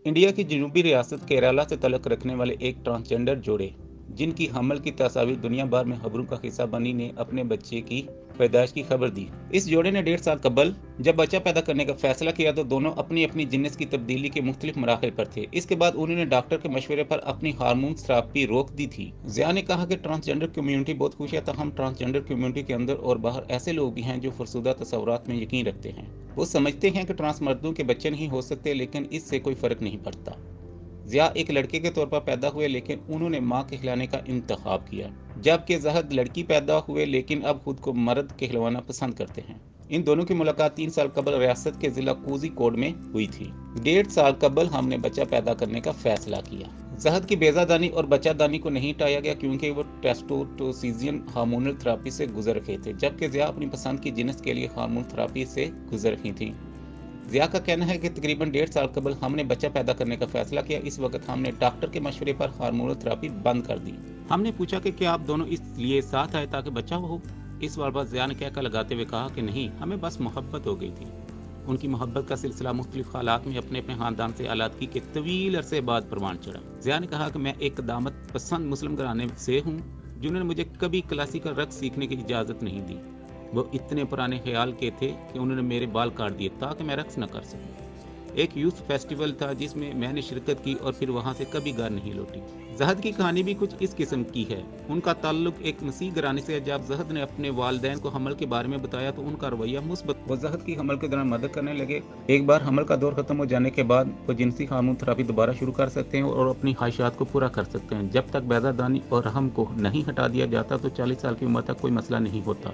India کی جنوبی ریاست کیرالہ سے تعلق رکھنے والے ایک ٹرانسجینڈر جوڑے جن کی حمل کی تصاویر دنیا بھر میں خبروں کا حصہ بنی نے اپنے بچے کی پیدائش کی خبر دی۔ اس جوڑے نے 1.5 سال قبل جب بچہ پیدا کرنے کا فیصلہ کیا تو دونوں اپنی اپنی جنس کی تبدیلی کے مختلف مراحل پر تھے۔ اس کے بعد انہوں نے ڈاکٹر کے مشورے پر اپنی ہارمون تھراپی روک دی تھی۔ ضیاء نے کہا کہ ٹرانسجینڈر کمیونٹی بہت خوش ہے، تاہم ٹرانسجینڈر کمیونٹی کے اندر اور باہر ایسے لوگ بھی ہیں جو فرسودہ تصورات میں یقین رکھتے ہیں۔ وہ سمجھتے ہیں کہ ٹرانس مردوں کے بچے نہیں ہو سکتے، لیکن اس سے کوئی فرق نہیں پڑتا۔ ضیاء ایک لڑکے کے طور پر پیدا ہوئے، لیکن انہوں نے ماں کہلانے کا انتخاب کیا، جبکہ زہد لڑکی پیدا ہوئے لیکن اب خود کو مرد کہلوانا پسند کرتے ہیں۔ ان دونوں کی ملاقات 3 سال قبل ریاست کے ضلع کوزی کوڈ میں ہوئی تھی۔ 1.5 سال قبل ہم نے بچہ پیدا کرنے کا فیصلہ کیا۔ زہد کی بیضہ دانی اور بچہ دانی کو نہیں ہٹایا گیا کیونکہ وہ ٹیسٹوسٹیرون ہارمونل تھراپی سے گزر رہے تھے، جبکہ ضیاء اپنی پسند کی جنس کے لیے ہارمون تھراپی سے گزر رہی تھیں۔ ضیاء کا کہنا ہے کہ تقریباً 1.5 سال قبل ہم نے بچہ پیدا کرنے کا فیصلہ کیا۔ اس وقت ہم نے ڈاکٹر کے مشورے پر ہارمونل تھراپی بند کر دی۔ ہم نے پوچھا کہ کیا آپ دونوں اس لیے ساتھ آئے تاکہ بچہ ہو؟ اس سوال پر ضیاء نے کہہ لگاتے ہوئے کہا کہ نہیں، ہمیں بس محبت ہو گئی تھی۔ ان کی محبت کا سلسلہ مختلف حالات میں اپنے خاندان سے علیحدگی کے طویل عرصے بعد پروان چڑھا۔ ضیاء نے کہا کہ میں ایک دامت پسند مسلم گھرانے سے ہوں جنہوں نے مجھے کبھی کلاسیکل رقص سیکھنے کی اجازت نہیں دی۔ وہ اتنے پرانے خیال کے تھے کہ انہوں نے میرے بال کاٹ دیے تاکہ میں رقص نہ کر سکوں۔ ایک یوتھ فیسٹیول تھا جس میں نے شرکت کی اور پھر وہاں سے کبھی گھر نہیں لوٹی۔ زہد کی کہانی بھی کچھ اس قسم کی ہے۔ ان کا تعلق ایک مسیحی گھرانے سے ہے۔ جب زہد نے اپنے والدین کو حمل کے بارے میں بتایا تو ان کا رویہ مثبت۔ وہ زہد کی حمل کے دوران مدد کرنے لگے۔ ایک بار حمل کا دور ختم ہو جانے کے بعد وہ جنسی ہارمون تھراپی دوبارہ شروع کر سکتے ہیں اور اپنی خواہشات کو پورا کر سکتے ہیں۔ جب تک بیضہ دانی اور رحم کو نہیں ہٹا دیا جاتا تو 40 سال کی عمر تک کوئی مسئلہ نہیں ہوتا۔